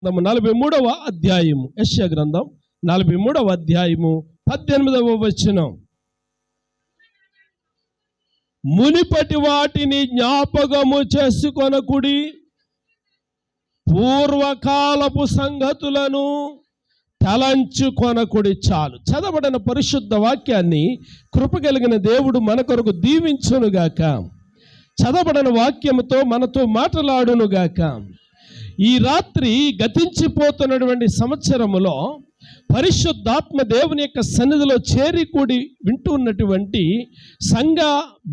43వ అధ్యాయము, యెషయా గ్రంథం 43వ అధ్యాయము 18వ వచనం. మునిపటి వాటిని జ్ఞాపకము చేసుకొనకుడి, పూర్వకాలపు సంగతులను తలంచుకొనకుడి. చాలు. చదవబడిన పరిశుద్ధ వాక్యాన్ని కృపగలిగిన దేవుడు మన కొరకు దీవించునుగాక. చదవబడిన వాక్యముతో మనతో మాట్లాడునుగాక. ఈ రాత్రి గతించిపోతున్నటువంటి సంవత్సరములో పరిశుద్ధాత్మ దేవుని యొక్క సన్నిధిలో చేరి కూడి వింటున్నటువంటి సంఘ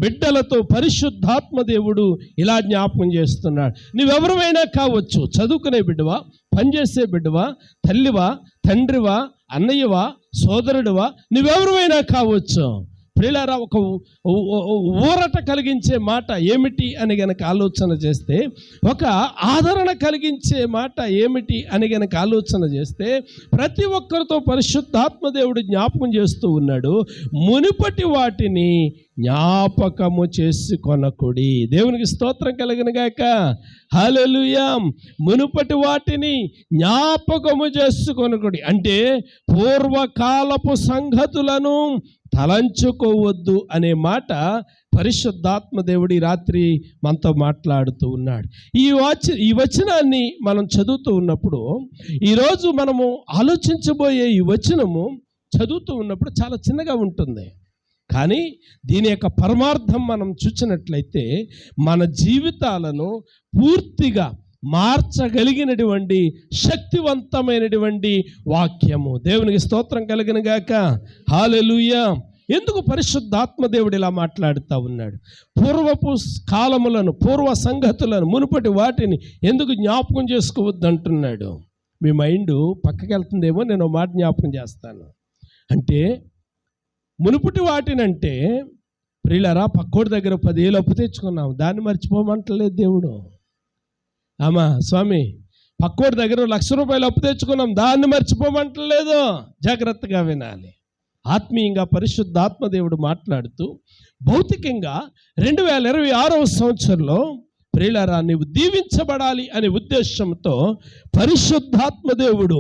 బిడ్డలతో పరిశుద్ధాత్మ దేవుడు ఇలా జ్ఞాపకం చేస్తున్నాడు. నువ్వెవరైనా కావచ్చు, చదువుకునే బిడ్డవా, పనిచేసే బిడ్డవా, తల్లివా, తండ్రివా, అన్నయ్యవా, సోదరుడివా, నువ్వెవరైనా కావచ్చు. ప్రియులారా, ఒక ఊరట కలిగించే మాట ఏమిటి అని గనక ఆలోచన చేస్తే, ఒక ఆదరణ కలిగించే మాట ఏమిటి అని గనక ఆలోచన చేస్తే, ప్రతి ఒక్కరితో పరిశుద్ధాత్మ దేవుడు జ్ఞాపకం చేస్తూ ఉన్నాడు. మునుపటి వాటిని జ్ఞాపకము చేసుకొనకుడి. దేవునికి స్తోత్రం కలుగును గాక. హల్లెలూయా. మునుపటి వాటిని జ్ఞాపకము చేసుకొనకుడి అంటే పూర్వకాలపు సంగతులను తలంచుకోవద్దు అనే మాట పరిశుద్ధాత్మ దేవుడి రాత్రి మనతో మాట్లాడుతూ ఉన్నాడు. ఈ వచనాన్ని మనం చదువుతూ ఉన్నప్పుడు, ఈరోజు మనము ఆలోచించబోయే ఈ వచనము చదువుతూ ఉన్నప్పుడు చాలా చిన్నగా ఉంటుంది. కానీ దీని యొక్క పరమార్థం మనం చూసినట్లయితే మన జీవితాలను పూర్తిగా మార్చగలిగినటువంటి శక్తివంతమైనటువంటి వాక్యము. దేవునికి స్తోత్రం కలుగును గాక. హల్లెలూయా. ఎందుకు పరిశుద్ధాత్మ దేవుడు ఇలా మాట్లాడుతూ ఉన్నాడు? పూర్వపు కాలములను, పూర్వ సంగతులను, మునుపటి వాటిని ఎందుకు జ్ఞాపకం చేసుకోవద్దు అంటున్నాడు? మీ మైండ్ పక్కకి వెళ్తుందేమో, నేను మాట జ్ఞాపకం చేస్తాను. అంటే మునుపటి వాటినంటే ప్రియులారా, పక్కోడి దగ్గర 10,000 అప్పు తెచ్చుకున్నాం, దాన్ని మర్చిపోమంటలేదు దేవుడు. ఆమా స్వామి, పక్కోడి దగ్గర 1,00,000 రూపాయలు అప్పు తెచ్చుకున్నాం, దాన్ని మర్చిపోమంటలేదు. జాగ్రత్తగా వినాలి. ఆత్మీయంగా పరిశుద్ధాత్మ దేవుడు మాట్లాడుతూ, భౌతికంగా 2026వ సంవత్సరంలో ప్రియులారా నీవు దీవించబడాలి అనే ఉద్దేశంతో పరిశుద్ధాత్మ దేవుడు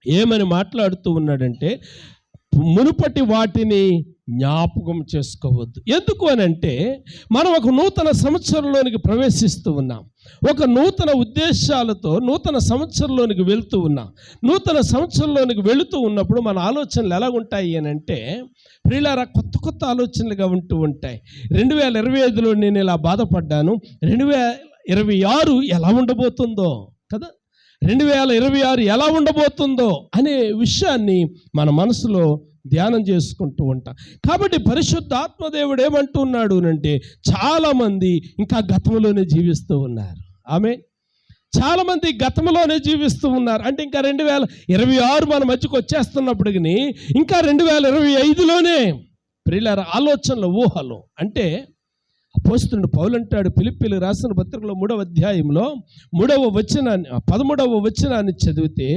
ఏమని మాట్లాడుతూ ఉన్నాడంటే, మునుపటి వాటిని జ్ఞాపకం చేసుకోవద్దు. ఎందుకు అని అంటే, మనం ఒక నూతన సంవత్సరంలోనికి ప్రవేశిస్తూ ఉన్నాం. ఒక నూతన ఉద్దేశాలతో నూతన సంవత్సరంలోనికి వెళుతూ ఉన్నాం. నూతన సంవత్సరంలోనికి వెళుతూ ఉన్నప్పుడు మన ఆలోచనలు ఎలా ఉంటాయి అని అంటే, ప్రియులారా, కొత్త కొత్త ఆలోచనలుగా ఉంటూ ఉంటాయి. 2025లో నేను ఇలా బాధపడ్డాను, 2026 ఎలా ఉండబోతుందో కదా, 2026 ఎలా ఉండబోతుందో అనే విషయాన్ని మన మనసులో ధ్యానం చేసుకుంటూ ఉంటాం. కాబట్టి పరిశుద్ధాత్మ దేవుడు ఏమంటున్నాడు అంటే, చాలామంది ఇంకా గతంలోనే జీవిస్తూ ఉన్నారు. ఆమె చాలామంది గతంలోనే జీవిస్తూ ఉన్నారు. అంటే ఇంకా 2026 మన మధ్యకు వచ్చేస్తున్నప్పటికీ ఇంకా 2025లోనే ప్రియులారా ఆలోచనలు, ఊహలు. అంటే అపోస్తలుడు పౌలు అంటాడు, ఫిలిప్పీయులకు రాసిన పత్రికలో 3వ అధ్యాయంలో 13వ వచనాన్ని చదివితే,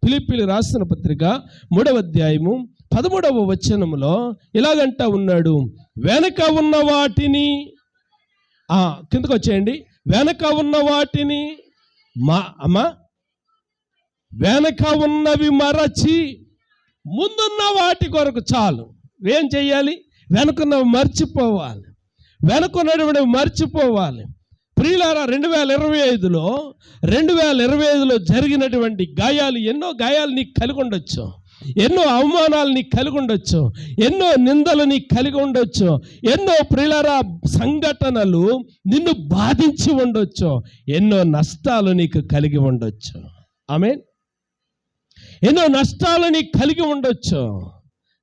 ఫిలిప్పీయులకు రాసిన పత్రిక 3వ అధ్యాయము 13వ వచనంలో ఇలాగంటా ఉన్నాడు, వెనక ఉన్న వాటిని, కిందకు వచ్చేయండి, వెనక ఉన్న వాటిని వెనక ఉన్నవి మరచి ముందున్న వాటి కొరకు చాలు. ఏం చెయ్యాలి? వెనకున్నవి మర్చిపోవాలి. వెనుకున్నటువంటి మర్చిపోవాలి. ప్రియులారా, 2025లో జరిగినటువంటి గాయాలు, ఎన్నో గాయాలు నీకు కలిగి ఉండొచ్చు, ఎన్నో అవమానాలు నీకు కలిగి ఉండొచ్చు, ఎన్నో నిందలు నీకు కలిగి ఉండొచ్చు, ఎన్నో ప్రియులారా సంఘటనలు నిన్ను బాధించి ఉండొచ్చు, ఎన్నో నష్టాలు నీకు కలిగి ఉండొచ్చు. ఆమేన్. ఎన్నో నష్టాలు నీకు కలిగి ఉండొచ్చు.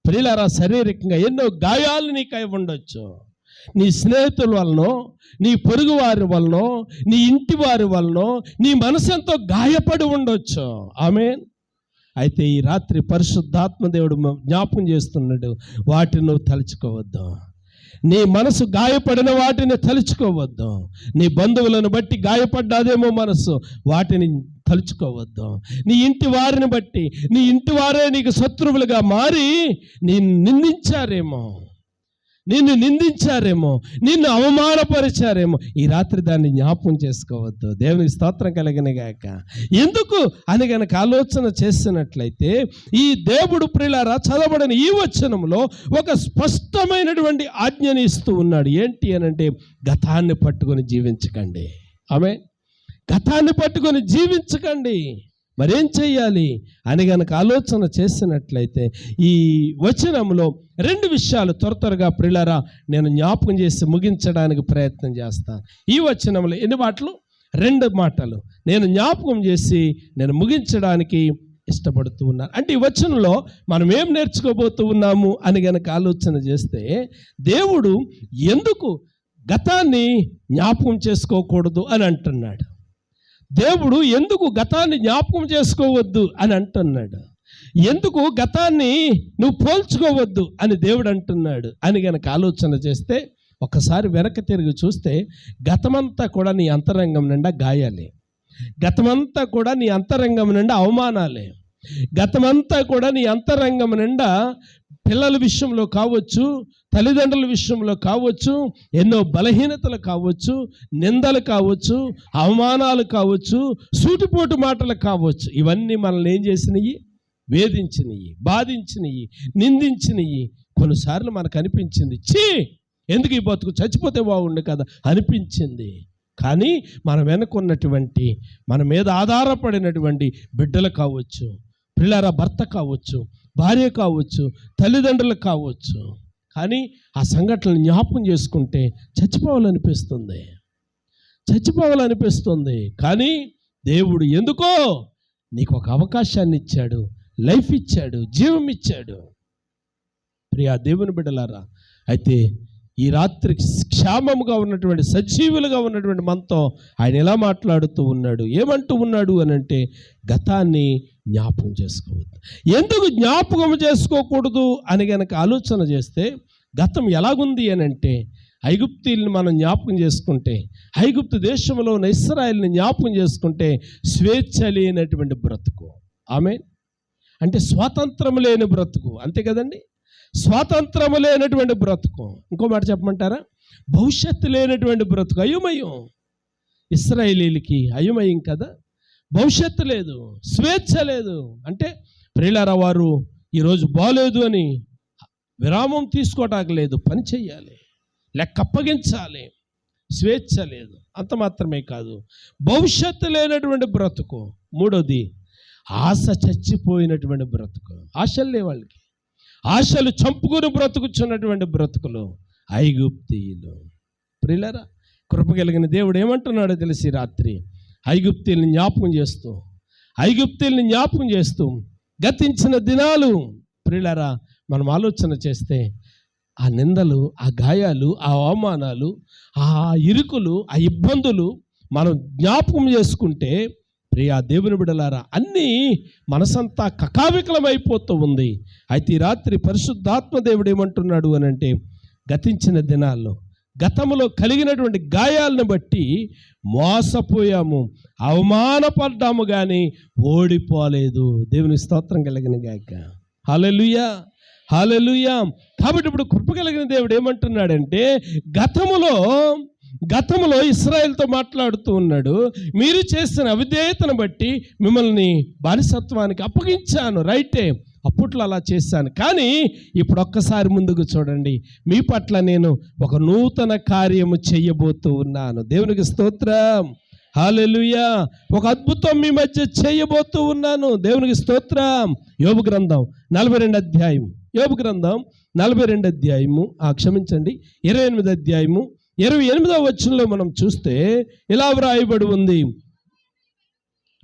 ప్రియులారా, శారీరకంగా ఎన్నో గాయాలు నీకు అయి ఉండొచ్చు. నీ స్నేహితుల వలనో, నీ పొరుగు వారి వలనో, నీ ఇంటి వారి వలనో నీ మనసు ఎంతో గాయపడి ఉండొచ్చు. ఆమేన్. అయితే ఈ రాత్రి పరిశుద్ధాత్మ దేవుడు జ్ఞాపకం చేస్తున్నాడు, వాటిని నువ్వు తలుచుకోవద్దు. నీ మనసు గాయపడిన వాటిని తలుచుకోవద్దు. నీ బంధువులను బట్టి గాయపడ్డాదేమో మనసు, వాటిని తలుచుకోవద్దు. నీ ఇంటి వారిని బట్టి, నీ ఇంటి వారే నీకు శత్రువులుగా మారి నీ నిందించారేమో, నిన్ను నిందించారేమో, నిన్ను అవమానపరిచారేమో, ఈ రాత్రి దాన్ని జ్ఞాపకం చేసుకోవద్దు. దేవునికి స్తోత్రం కలిగిన గాక. ఎందుకు అని గనక ఆలోచన చేసినట్లయితే ఈ దేవుడు ప్రియులారా చదవబడిన ఈ వచనంలో ఒక స్పష్టమైనటువంటి ఆజ్ఞని ఇస్తూ ఉన్నాడు. ఏంటి అనంటే గతాన్ని పట్టుకొని జీవించకండి. ఆమె గతాన్ని పట్టుకొని జీవించకండి. మరేం చెయ్యాలి అని గనక ఆలోచన చేసినట్లయితే ఈ వచనంలో 2 విషయాలు త్వరగా ప్రియులారా నేను జ్ఞాపకం చేసి ముగించడానికి ప్రయత్నం చేస్తాను. ఈ వచనంలో ఎన్ని మాటలు? 2 మాటలు నేను జ్ఞాపకం చేసి నేను ముగించడానికి ఇష్టపడుతూ ఉన్నాను. అంటే ఈ వచనంలో మనం ఏం నేర్చుకోబోతూ ఉన్నాము అని గనక ఆలోచన చేస్తే, దేవుడు ఎందుకు గతాన్ని జ్ఞాపకం చేసుకోకూడదు అని అంటున్నాడు. దేవుడు ఎందుకు గతాన్ని జ్ఞాపకం చేసుకోవద్దు అని అంటున్నాడు. ఎందుకు గతాన్ని నువ్వు పోల్చుకోవద్దు అని దేవుడు అంటున్నాడు అని గనక ఆలోచన చేస్తే, ఒకసారి వెనక్కి తిరిగి చూస్తే గతమంతా కూడా నీ అంతరంగం నిండా గాయాలే, గతమంతా కూడా నీ అంతరంగం నిండా అవమానాలే, గతమంతా కూడా నీ అంతరంగం నిండా పిల్లల విషయంలో కావచ్చు, తల్లిదండ్రుల విషయంలో కావచ్చు, ఎన్నో బలహీనతలు కావచ్చు, నిందలు కావచ్చు, అవమానాలు కావచ్చు, సూటిపోటు మాటలు కావచ్చు. ఇవన్నీ మనల్ని ఏం చేసినాయి? వేధించినవి, బాధించినవి, నిందించినవి. కొన్నిసార్లు మనకు అనిపించింది, ఎందుకు ఈ బతుకు చచ్చిపోతే బాగుండు కదా అనిపించింది. కానీ మన వెనుకున్నటువంటి, మన మీద ఆధారపడినటువంటి బిడ్డలు కావచ్చు, పిల్లల భర్త కావచ్చు, భార్య కావచ్చు, తల్లిదండ్రులు కావచ్చు. కానీ ఆ సంఘటనలు జ్ఞాపకం చేసుకుంటే చచ్చిపోవాలనిపిస్తుంది. కానీ దేవుడు ఎందుకో నీకు ఒక అవకాశాన్ని ఇచ్చాడు, లైఫ్ ఇచ్చాడు, జీవం ఇచ్చాడు. ప్రియా దేవుని బిడ్డలారా, అయితే ఈ రాత్రి క్షేమముగా ఉన్నటువంటి, సజీవులుగా ఉన్నటువంటి మనతో ఆయన ఎలా మాట్లాడుతూ ఉన్నాడు, ఏమంటూ ఉన్నాడు అని అంటే, గతాన్ని జ్ఞాపకం చేసుకోవద్దు. ఎందుకు జ్ఞాపకం చేసుకోకూడదు అని గనక ఆలోచన చేస్తే, గతం ఎలాగుంది అని అంటే, ఐగుప్తీయుల్ని మనం జ్ఞాపకం చేసుకుంటే, ఐగుప్తు దేశంలో ఉన్న ఇశ్రాయేలుని జ్ఞాపకం చేసుకుంటే స్వేచ్ఛ లేనటువంటి బ్రతుకు. ఆమె అంటే స్వాతంత్రం లేని బ్రతుకు, అంతే కదండి. స్వాతంత్రము లేనటువంటి బ్రతుకు. ఇంకో మాట చెప్పమంటారా? భవిష్యత్తు లేనటువంటి బ్రతుకు, అయోమయం. ఇశ్రాయేలీలకి అయోమయం కదా, భవిష్యత్తు లేదు, స్వేచ్ఛ లేదు. అంటే ప్రియులారా, వారు ఈరోజు బాలేదు అని విరామం తీసుకోవటానికి లేదు, పని చెయ్యాలి, లెక్క అప్పగించాలి, స్వేచ్ఛ లేదు. అంత మాత్రమే కాదు, భవిష్యత్తు లేనటువంటి బ్రతుకు. మూడోది, ఆశ చచ్చిపోయినటువంటి బ్రతుకు. ఆశలు లేవు వాళ్ళకి, ఆశలు చంపుకుని బ్రతుకుచున్నటువంటి బ్రతుకులు ఐగుప్తీయులు. ప్రియులారా, కృప కలిగిన దేవుడు ఏమంటున్నాడో తెలిసి రాత్రి ఐగుప్తీయుల్ని జ్ఞాపకం చేస్తూ గతించిన దినాలు ప్రియులారా మనం ఆలోచన చేస్తే, ఆ నిందలు, ఆ గాయాలు, ఆ అవమానాలు, ఆ ఇరుకులు, ఆ ఇబ్బందులు మనం జ్ఞాపకం చేసుకుంటే, ప్రియా దేవుని బిడ్డలారా, అన్నీ మనసంతా కకావికలమైపోతూ ఉంది. అయితే ఈ రాత్రి పరిశుద్ధాత్మ దేవుడు ఏమంటున్నాడు అని అంటే, గతించిన దినాల్లో గతంలో కలిగినటువంటి గాయాలను బట్టి మోసపోయాము, అవమానపడ్డాము, కానీ ఓడిపోలేదు. దేవుని స్తోత్రం కలిగిన గాక. హల్లెలూయా, హల్లెలూయా. కాబట్టి ఇప్పుడు కృప కలిగిన దేవుడు ఏమంటున్నాడంటే, గతంలో ఇశ్రాయేలుతో మాట్లాడుతూ ఉన్నాడు. మీరు చేసిన అవిధేయతను బట్టి మిమ్మల్ని బానిసత్వానికి అప్పగించాను, రైటే, అప్పట్లో అలా చేశాను. కానీ ఇప్పుడు ఒక్కసారి ముందుకు చూడండి, మీ పట్ల నేను ఒక నూతన కార్యము చేయబోతూ ఉన్నాను. దేవునికి స్తోత్రం, హల్లెలూయా. ఒక అద్భుతం మీ మధ్య చేయబోతూ ఉన్నాను. దేవునికి స్తోత్రం. యోబు గ్రంథం 42 అధ్యాయం, యోబు గ్రంథం 42 అధ్యాయము, క్షమించండి 28 అధ్యాయము 28వ వచనంలో మనం చూస్తే ఇలా వ్రాయబడి ఉంది,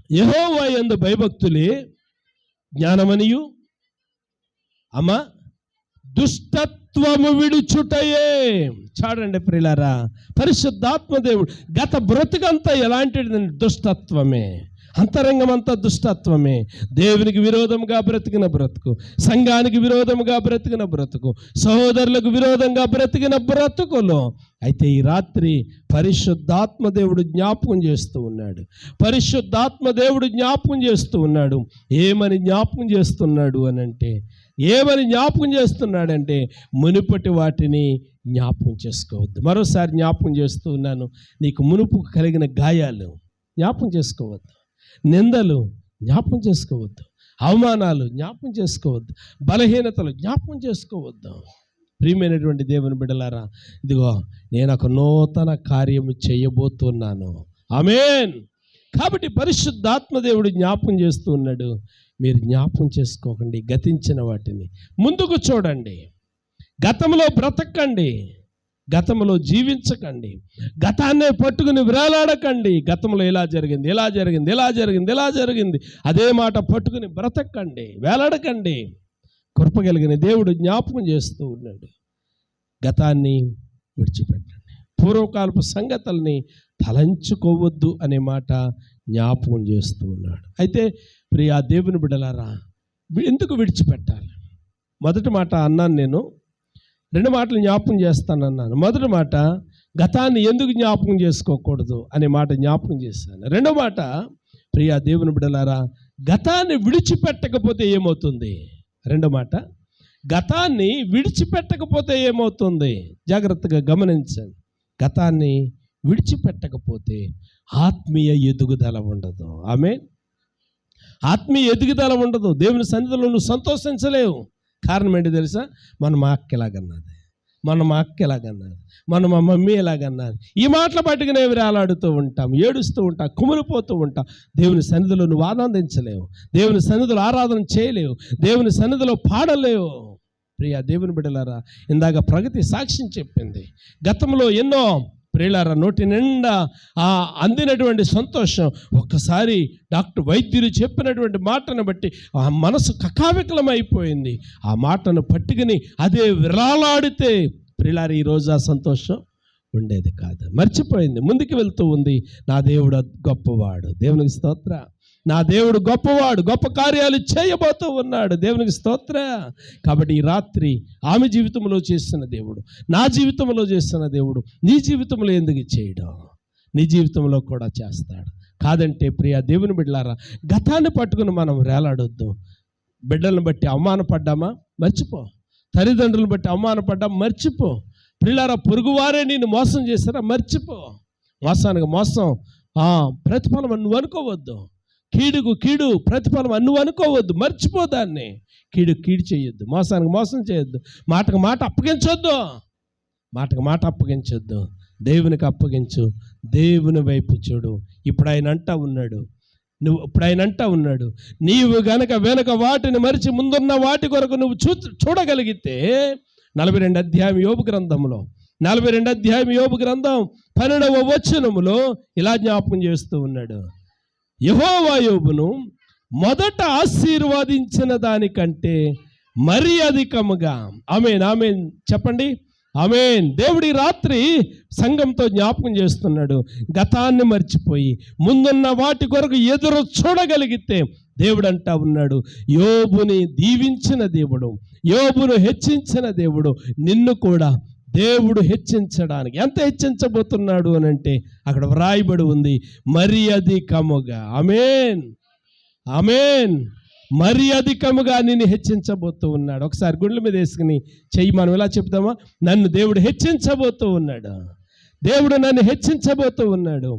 యెహోవా యందు భయభక్తులే జ్ఞానమనియు దుష్టత్వము విడుచుటయే. చాడండి ప్రియులారా, పరిశుద్ధాత్మ దేవుడు గత బ్రతుకంతా ఎలాంటిది? దుష్టత్వమే, అంతరంగం అంతా దుష్టత్వమే. దేవునికి విరోధంగా బ్రతికిన బ్రతుకు, సంఘానికి విరోధంగా బ్రతికిన బ్రతుకు, సహోదరులకు విరోధంగా బ్రతికిన బ్రతుకులో. అయితే ఈ రాత్రి పరిశుద్ధాత్మ దేవుడు జ్ఞాపకం చేస్తూ ఉన్నాడు. ఏమని జ్ఞాపకం చేస్తున్నాడు అని అంటే, ఏమని జ్ఞాపకం చేస్తున్నాడంటే మునుపటి వాటిని జ్ఞాపకం చేసుకోవద్దు. మరోసారి జ్ఞాపకం చేస్తూ ఉన్నాను, నీకు మునుపు కలిగిన గాయాలు జ్ఞాపకం చేసుకోవద్దు, నిందలు జ్ఞాపకం చేసుకోవద్దు, అవమానాలు జ్ఞాపకం చేసుకోవద్దు, బలహీనతలు జ్ఞాపకం చేసుకోవద్దు. ప్రియమైనటువంటి దేవుని బిడ్డలారా, ఇదిగో నేను ఒక నూతన కార్యము చేయబోతున్నాను. ఆమేన్. కాబట్టి పరిశుద్ధాత్మ దేవుడు జ్ఞాపకం చేస్తూ ఉన్నాడు. మీరు జ్ఞాపకం చేసుకోకండి గతించిన వాటిని, ముందుకు చూడండి, గతంలో బ్రతకండి, గతంలో జీవించకండి, గతాన్నే పట్టుకుని వేలాడకండి. గతంలో ఇలా జరిగింది, ఇలా జరిగింది, ఇలా జరిగింది, ఇలా జరిగింది, అదే మాట పట్టుకుని బ్రతకండి, వేలాడకండి. కృపగలిగిన దేవుడు జ్ఞాపకం చేస్తూ ఉన్నాడు. గతాన్ని విడిచిపెట్టండి, పూర్వకాలపు సంగతుల్ని తలంచుకోవద్దు అనే మాట జ్ఞాపకం చేస్తూ ఉన్నాడు. అయితే ప్రియా దేవుని బిడ్డలారా, ఎందుకు విడిచిపెట్టాలి? మొదటి మాట అన్నాను నేను, రెండు మాటలు జ్ఞాపకం చేస్తానన్నాను. మొదటి మాట గతాన్ని ఎందుకు జ్ఞాపకం చేసుకోకూడదు అనే మాట జ్ఞాపకం చేశాను. రెండో మాట, ప్రియా దేవుని బిడ్డలారా, గతాన్ని విడిచిపెట్టకపోతే ఏమవుతుంది? రెండో మాట, గతాన్ని విడిచిపెట్టకపోతే ఏమవుతుంది? జాగ్రత్తగా గమనించండి. గతాన్ని విడిచిపెట్టకపోతే ఆత్మీయ ఎదుగుదల ఉండదు. ఆమేన్. ఆత్మీయ ఎదుగుదల ఉండదు. దేవుని సన్నిధిలో నువ్వు సంతోషించలేవు. కారణం ఏంటి తెలుసా? మా అక్క ఎలాగన్నది, మా అక్క ఎలాగన్నది, మా మమ్మీ ఎలాగన్నది, ఈ మాటలు పట్టుకునే వేలాడుతూ ఉంటాం, ఏడుస్తూ ఉంటాం, కుమిలిపోతూ ఉంటాం. దేవుని సన్నిధిలో నువ్వు ఆనందించలేవు, దేవుని సన్నిధిలో ఆరాధన చేయలేవు, దేవుని సన్నిధిలో పాడలేవు. ప్రియా దేవుని బిడ్డలారా, ఇందాక ప్రగతి సాక్ష్యం చెప్పింది. గతంలో ఎన్నో ప్రియులారా నోటి నిండా అందినటువంటి సంతోషం ఒక్కసారి వైద్యులు చెప్పినటువంటి మాటను బట్టి ఆ మనసు కకావికలమైపోయింది. ఆ మాటను పట్టుకుని అదే విరాలాడితే ప్రియులారా ఈరోజు ఆ సంతోషం ఉండేది కాదు, మర్చిపోయింది, ముందుకు వెళ్తూ ఉంది. నా దేవుడు గొప్పవాడు, దేవునికి స్తోత్ర. నా దేవుడు గొప్పవాడు, గొప్ప కార్యాలు చేయబోతూ ఉన్నాడు, దేవునికి స్తోత్ర. కాబట్టి ఈ రాత్రి ఆమె జీవితంలో చేస్తున్న దేవుడు, నా జీవితంలో చేస్తున్న దేవుడు నీ జీవితంలో ఎందుకు చేయడం? నీ జీవితంలో కూడా చేస్తాడు. కాదంటే ప్రియా దేవుని బిడ్డలారా, గతాన్ని పట్టుకుని మనం వేలాడొద్దు. బిడ్డలను బట్టి అవమానపడ్డామా? మర్చిపో. తల్లిదండ్రులను బట్టి అవమానపడ్డా? మర్చిపో. ప్రియులారా, పొరుగువారే నిన్ను మోసం చేశారా? మర్చిపో. మోసానికి మోసం ప్రతిఫలం నువ్వు అనుకోవద్దు. కీడుకు కీడు ప్రతిఫలం నువ్వు అనుకోవద్దు, మర్చిపో దాన్ని. కీడు చేయొద్దు, మోసానికి మోసం చేయొద్దు, మాటకు మాట అప్పగించొద్దు, మాటకు మాట అప్పగించొద్దు. దేవునికి అప్పగించు, దేవుని వైపు చూడు. ఇప్పుడు ఆయన అంటా ఉన్నాడు, నీవు గనక వెనక వాటిని మరిచి ముందున్న వాటి కొరకు నువ్వు చూడగలిగితే 42 అధ్యాయం యోబు గ్రంథంలో 42 అధ్యాయం యోబు గ్రంథం 12వ వచనములో ఇలా జ్ఞాపకం చేస్తూ ఉన్నాడు, యెహోవా యోబును మొదట ఆశీర్వదించిన దానికంటే మరి అధికముగా. ఆమేన్, ఆమేన్ చెప్పండి, ఆమేన్. దేవుడి రాత్రి సంఘంతో జ్ఞాపకం చేస్తున్నాడు. గతాన్ని మర్చిపోయి ముందున్న వాటి కొరకు ఎదురు చూడగలిగితే దేవుడు అంటా ఉన్నాడు, యోబుని దీవించిన దేవుడు, యోబును హెచ్చించిన దేవుడు నిన్ను కూడా దేవుడు హెచ్చించడానికి. ఎంత హెచ్చించబోతున్నాడు అని అంటే అక్కడ వ్రాయబడి ఉంది, మరి అధికముగా. ఆమేన్, ఆమేన్. మరి అధికముగా నిన్ను హెచ్చించబోతూ ఉన్నాడు. ఒకసారి గుండెల మీద వేసుకుని చెయ్యి మనం ఎలా చెప్తామా? నన్ను దేవుడు హెచ్చించబోతూ ఉన్నాడు, దేవుడు నన్ను హెచ్చించబోతూ ఉన్నాడు,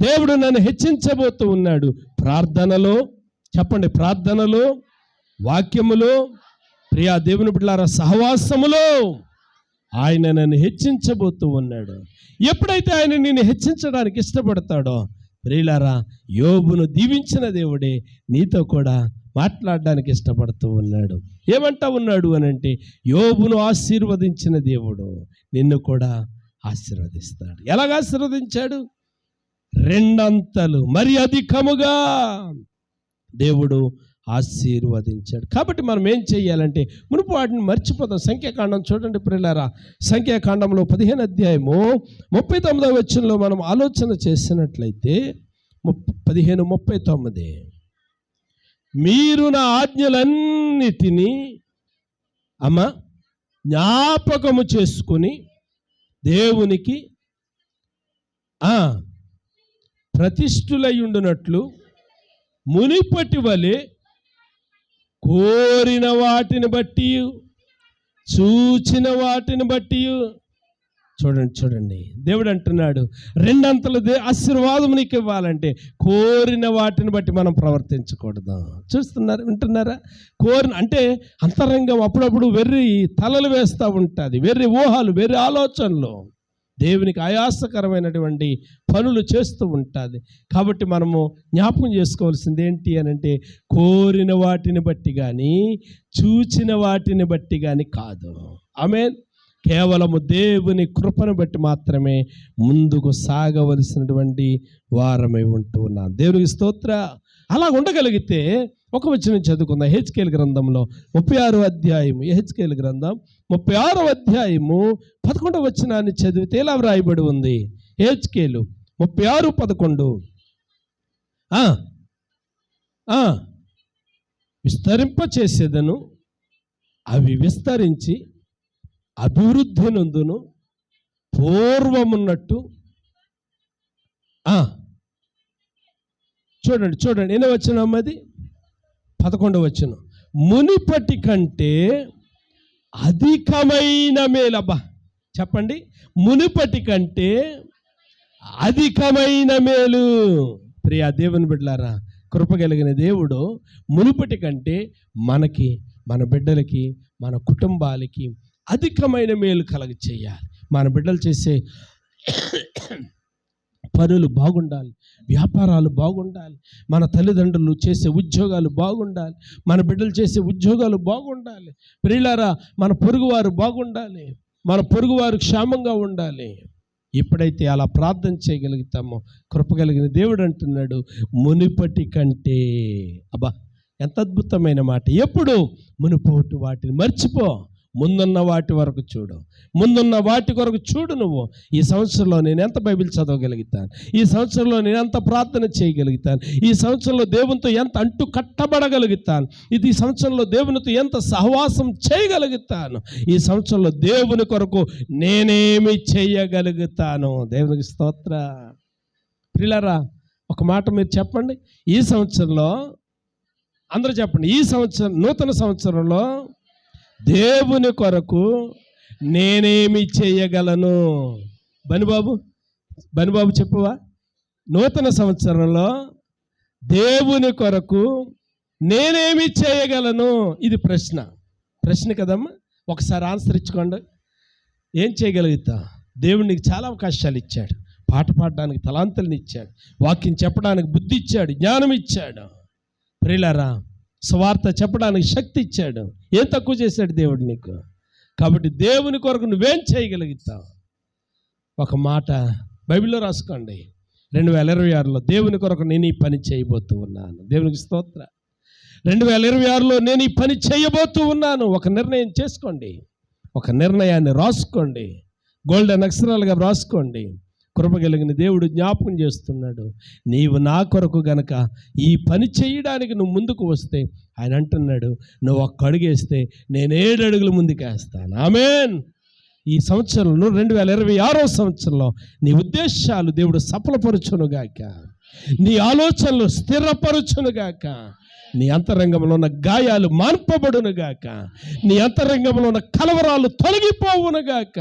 దేవుడు నన్ను హెచ్చించబోతూ ఉన్నాడు. ప్రార్థనలో చెప్పండి, ప్రార్థనలో, వాక్యములో, ప్రియా దేవుని బిడ్డలారా సహవాసములో ఆయన నన్ను హెచ్చించబోతూ ఉన్నాడు. ఎప్పుడైతే ఆయన నిన్ను హెచ్చించడానికి ఇష్టపడతాడో ప్రియులారా, యోబును దీవించిన దేవుడే నీతో కూడా మాట్లాడడానికి ఇష్టపడుతూ ఉన్నాడు. ఏమంటా ఉన్నాడు అని అంటే, యోబును ఆశీర్వదించిన దేవుడు నిన్ను కూడా ఆశీర్వదిస్తాడు. ఎలాగ ఆశీర్వదించాడు? 2 అంతలు మరి అధికముగా దేవుడు ఆశీర్వదించాడు. కాబట్టి మనం ఏం చేయాలంటే మునుపు వాటిని మర్చిపోతాం. సంఖ్యాకాండం చూడండి ప్రియులారా, సంఖ్యాకాండంలో 15 అధ్యాయము 39వ వచనంలో మనం ఆలోచన చేసినట్లయితే 15:39, మీరు నా ఆజ్ఞలన్నిటినీ జ్ఞాపకము చేసుకుని దేవునికి ప్రతిష్ఠులై ఉండునట్లు మునిపటి వలె కోరిన వాటిని బట్టి, చూచిన వాటిని బట్టి. చూడండి దేవుడు అంటున్నాడు, రెండంతల ఆశీర్వాదం నీకు ఇవ్వాలంటే కోరిన వాటిని బట్టి మనం ప్రవర్తించకూడదు. చూస్తున్నారు, వింటున్నారా? అంటే అంతరంగం అప్పుడప్పుడు వెర్రి తలలు వేస్తూ ఉంటుంది, వెర్రి ఊహలు, వెర్రి ఆలోచనలు, దేవునికి ఆయాసకరమైనటువంటి పనులు చేస్తూ ఉంటుంది. కాబట్టి మనము జ్ఞాపకం చేసుకోవాల్సింది ఏంటి అని అంటే, కోరిన వాటిని బట్టి కానీ, చూచిన వాటిని బట్టి కానీ కాదు. ఆమేన్. కేవలము దేవుని కృపను బట్టి మాత్రమే ముందుకు సాగవలసినటువంటి వారమై ఉంటూ ఉన్నాం. దేవునికి స్తోత్ర. అలా ఉండగలిగితే ఒక వచనం చదువుకుందాం. యెహెజ్కేలు గ్రంథంలో 36వ అధ్యాయము, యెహెజ్కేలు గ్రంథం 36వ అధ్యాయము 11వ వచనాన్ని చదివితే ఇలా వ్రాయబడి ఉంది. యెహెజ్కేలు 36:11. విస్తరింపచేసేదను, అవి విస్తరించి అభివృద్ధి నందును, పూర్వమున్నట్టు. చూడండి ఎన్నో వచనం అది? 11వ వచనం. మునిపటి కంటే అధికమైన మేలు. అబ్బా చెప్పండి, మునిపటి కంటే అధికమైన మేలు. ప్రియా దేవుని బిడ్డలారా, కృప కలిగిన దేవుడు మునుపటి కంటే మనకి, మన బిడ్డలకి, మన కుటుంబాలకి అధికమైన మేలు కలగ చేయాలి. మన బిడ్డలు చేసే పనులు బాగుండాలి, వ్యాపారాలు బాగుండాలి, మన తల్లిదండ్రులు చేసే ఉద్యోగాలు బాగుండాలి, మన బిడ్డలు చేసే ఉద్యోగాలు బాగుండాలి. ప్రియులారా, మన పొరుగువారు బాగుండాలి, మన పొరుగువారు క్షేమంగా ఉండాలి. ఎప్పుడైతే అలా ప్రార్థన చేయగలుగుతామో కృప కలిగిన దేవుడు అంటున్నాడు, మునిపటి కంటే. అబ్బా ఎంత అద్భుతమైన మాట. ఎప్పుడు? మునుపటి వాటిని మర్చిపో, ముందున్న వాటి వరకు చూడు, ముందున్న వాటి కొరకు చూడు. నువ్వు ఈ సంవత్సరంలో నేను ఎంత బైబిల్ చదవగలుగుతాను, ఈ సంవత్సరంలో నేను ఎంత ప్రార్థన చేయగలుగుతాను, ఈ సంవత్సరంలో దేవునితో ఎంత అంటు కట్టబడగలుగుతాను, ఈ సంవత్సరంలో దేవునితో ఎంత సహవాసం చేయగలుగుతాను, ఈ సంవత్సరంలో దేవుని కొరకు నేనేమి చేయగలుగుతాను. దేవునికి స్తోత్ర. ప్రియులారా, ఒక మాట మీరు చెప్పండి. ఈ సంవత్సరంలో, అందరూ చెప్పండి, ఈ సంవత్సరం, నూతన సంవత్సరంలో దేవుని కొరకు నేనేమి చేయగలను? బనిబాబు చెప్పువా. నూతన సంవత్సరంలో దేవుని కొరకు నేనేమి చేయగలను? ఇది ప్రశ్న కదమ్మా. ఒకసారి ఆన్సర్ ఇచ్చుకోండి. ఏం చేయగలుగుతా? దేవుడు నీకు చాలా అవకాశాలు ఇచ్చాడు. పాట పాడడానికి తలాంతులను ఇచ్చాడు, వాక్యం చెప్పడానికి బుద్ధి ఇచ్చాడు, జ్ఞానం ఇచ్చాడు. ప్రియులారా, స్వార్థ చెప్పడానికి శక్తి ఇచ్చాడు. ఏం తక్కువ చేశాడు దేవుడు నీకు? కాబట్టి దేవుని కొరకు నువ్వేం చేయగలుగుతావు? ఒక మాట బైబిల్లో రాసుకోండి. 2026లో దేవుని కొరకు నేను ఈ పని చేయబోతూ ఉన్నాను. దేవునికి స్తోత్ర. 2026లో నేను ఈ పని చేయబోతూ ఉన్నాను. ఒక నిర్ణయం చేసుకోండి, ఒక నిర్ణయాన్ని రాసుకోండి, గోల్డెన్ అక్షరాలుగా రాసుకోండి. కృప కలిగిన దేవుడు జ్ఞాపకం చేస్తున్నాడు, నీవు నా కొరకు గనక ఈ పని చేయడానికి నువ్వు ముందుకు వస్తే, ఆయన అంటున్నాడు, నువ్వు ఒక్క అడుగేస్తే నేను 7 అడుగులు ముందుకేస్తాను. ఆమేన్. ఈ సంవత్సరంలో 2026వ సంవత్సరంలో నీ ఉద్దేశాలు దేవుడు సఫలపరచునుగాక, నీ ఆలోచనలు స్థిరపరచునుగాక, నీ అంతరంగంలో ఉన్న గాయాలు మాన్పబడునుగాక, నీ అంతరంగంలో ఉన్న కలవరాలు తొలగిపోవునుగాక,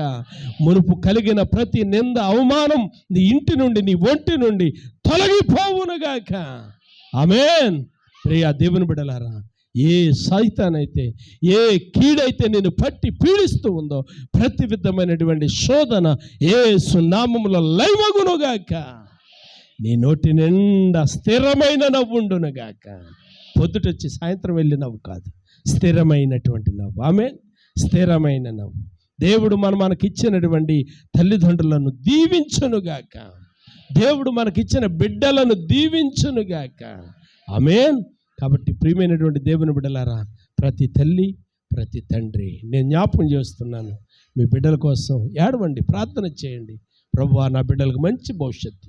మునుపు కలిగిన ప్రతి నింద అవమానం నీ ఇంటి నుండి, నీ ఒంటి నుండి తొలగిపోవునుగాక. ఆమేన్. ప్రియా దేవుని బిడ్డలారా, ఏ సైతానైతే, ఏ కీడైతే నేను పట్టి పీడిస్తూ ఉందో ప్రతి విధమైనటువంటి శోధన యేసు నామములో లయమగునుగాక. నీ నోటి నిండా స్థిరమైన నవ్వుండునుగాక. పొద్దుటొచ్చి సాయంత్రం వెళ్ళి నవ్వు కాదు, స్థిరమైనటువంటి నవ్వు. ఆమేన్. స్థిరమైన నవ్వు. దేవుడు మనకిచ్చినటువంటి తల్లిదండ్రులను దీవించునుగాక, దేవుడు మనకిచ్చిన బిడ్డలను దీవించునుగాక. ఆమేన్. కాబట్టి ప్రియమైనటువంటి దేవుని బిడ్డలారా, ప్రతి తల్లి, ప్రతి తండ్రి, నేను జ్ఞాపకం చేస్తున్నాను, మీ బిడ్డల కోసం ఏడవండి, ప్రార్థన చేయండి. ప్రభువా, నా బిడ్డలకు మంచి భవిష్యత్తు.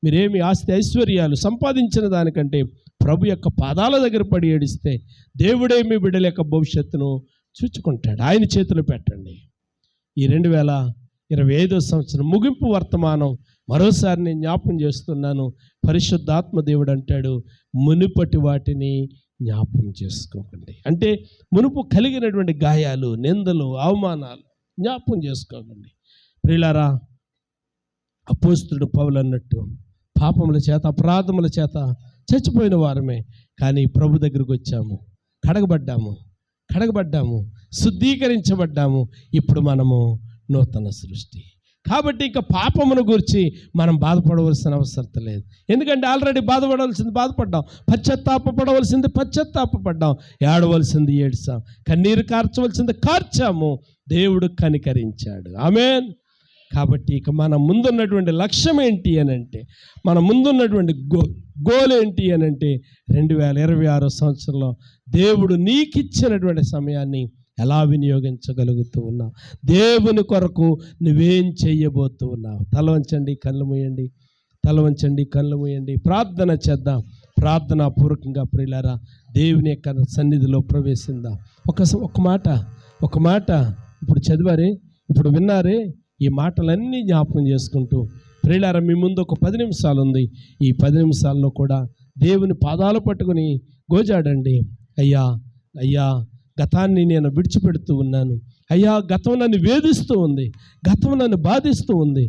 మీరేమి ఆస్తి ఐశ్వర్యాలు సంపాదించిన దానికంటే ప్రభు యొక్క పాదాల దగ్గర పడి ఏడిస్తే దేవుడే మీ బిడ్డల యొక్క భవిష్యత్తును చూచుకుంటాడు. ఆయన చేతిలో పెట్టండి. ఈ 2025వ సంవత్సరం ముగింపు వర్తమానం మరోసారి నేను జ్ఞాపకం చేస్తున్నాను. పరిశుద్ధాత్మ దేవుడు అంటాడు, మునుపటి వాటిని జ్ఞాపకం చేసుకోకండి. అంటే మునుపు కలిగినటువంటి గాయాలు, నిందలు, అవమానాలు జ్ఞాపకం చేసుకోకండి. ప్రియులారా, అపోస్తలుడు పౌలు అన్నట్టు పాపముల చేత, అపరాధముల చేత చచ్చిపోయిన వారమే, కానీ ప్రభు దగ్గరికి వచ్చాము, కడగబడ్డాము, శుద్ధీకరించబడ్డాము. ఇప్పుడు మనము నూతన సృష్టి. కాబట్టి ఇంకా పాపమును గురించి మనం బాధపడవలసిన అవసరం లేదు. ఎందుకంటే ఆల్రెడీ బాధపడవలసింది బాధపడ్డాం, పశ్చాత్తాపపడవలసింది, ఏడవలసింది ఏడ్చాం, కన్నీరు కార్చవలసింది కార్చాము. దేవుడు కనికరించాడు. ఆమేన్. కాబట్టి ఇక మన ముందున్నటువంటి లక్ష్యం ఏంటి అని అంటే, మన ముందున్నటువంటి గోల్ ఏంటి అని అంటే, 2026 సంవత్సరంలో దేవుడు నీకిచ్చినటువంటి సమయాన్ని ఎలా వినియోగించగలుగుతూ ఉన్నావు? దేవుని కొరకు నువ్వేం చెయ్యబోతూ ఉన్నావు? తల వంచండి, కళ్ళు మూయండి, ప్రార్థన చేద్దాం. ప్రార్థనా పూర్వకంగా ప్రియులారా దేవుని యొక్క సన్నిధిలో ప్రవేశిద్దాం. ఒక మాట ఇప్పుడు చదివారే, ఇప్పుడు విన్నారే, ఈ మాటలన్నీ జ్ఞాపకం చేసుకుంటూ ప్రియులారా మీ ముందు ఒక 10 నిమిషాలు ఉంది. ఈ 10 నిమిషాల్లో కూడా దేవుని పాదాలు పట్టుకుని గోజాడండి. అయ్యా గతాన్ని నేను విడిచిపెడుతూ ఉన్నాను. అయ్యా, గతం నన్ను వేధిస్తూ ఉంది, గతం నన్ను బాధిస్తూ ఉంది,